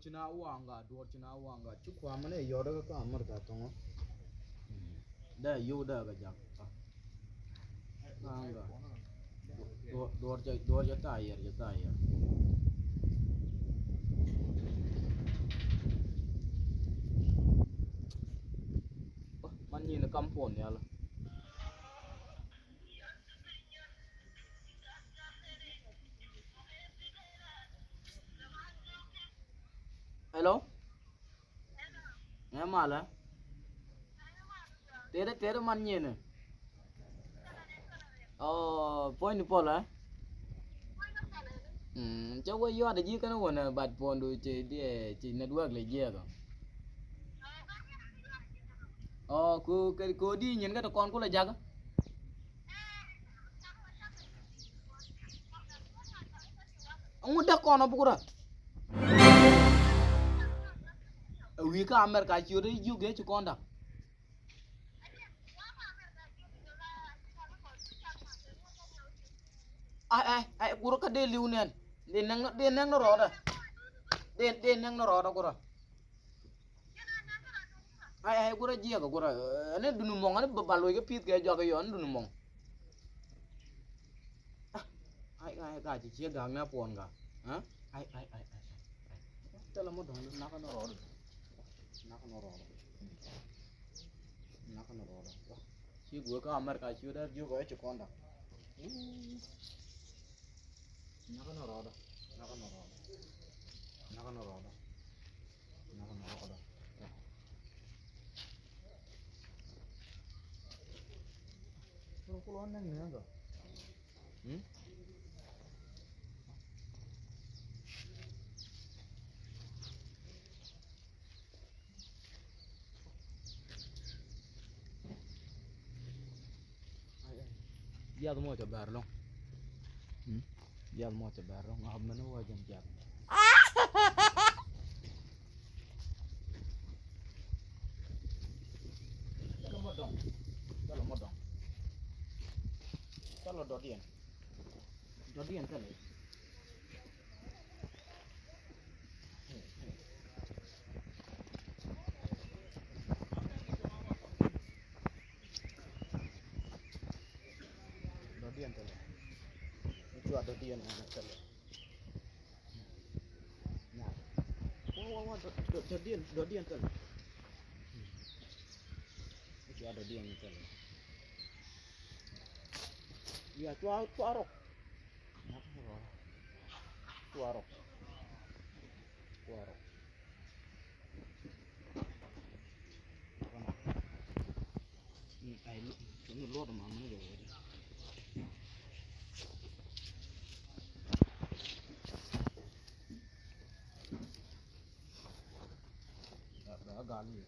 china wanga chukwa mane yoda ka amar ka tongo da yoda ga jak anga dorja tayar ja tayar man nhìn kampon ya la hello nghe mala tere man nhìn oh point pola cháu có do để dưới cái nó còn bật phone đôi chị network lại dễ rồi cô đi nhìn cái con cô là giặc ông udah con apa kurang wika Amerika curi juga cukup dah kurang kade liunan denang no roda denang no roda kurang kurang jia ka kurang ane dunumong ane babaloi ke pit ke jaga yon dunumong ka ci ga na pon ga ha tela mo don naka no roda ci gua ka Amerika ci da juga ci konda naka no roda Pulau neng ni enggak? Dia tu mau coba long. Dia mau coba long. Ngap mana wajan jam. Kalau dodian kan? Dodian kan? Itu ada dodian anak kan? Nah, dodian kan? Itu ada dodian kan? Ya, tuarok. Tuarok. Ini luar mana je? Dah gali.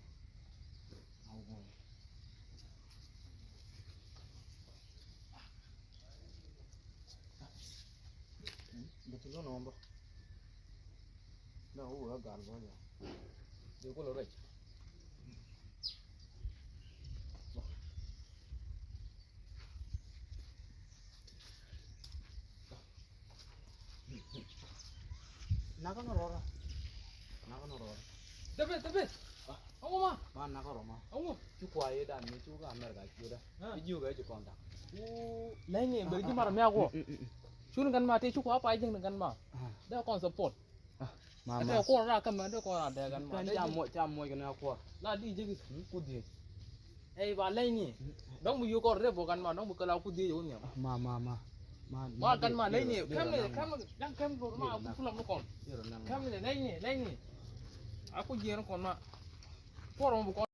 Betul lo nomor. Dah gal aja. Dia ko loraj. Naka no rora. Tapi. Ông mà. Mà naka roma. Ông. Chú quay đàn mấy chú cái Amerika chú đó. Cái nhiều cái chú con ta. Lấy nhỉ beri marah me aku. Shun kan mati cukup apa aja dengan mah. Dia kon support. Ada ko ra kan ada ko ra ada kan mah. Kan moi kan aku. Lah di jadi kudi. Ba lấy nhỉ. Dong mu ko re bukan mah dong bukan aku dia jauhnya. Ma kan mah lấy nhỉ. Kam rumah aku pulang kon. Kam lấy nhỉ. Aku jiran kon mah. Ko bukan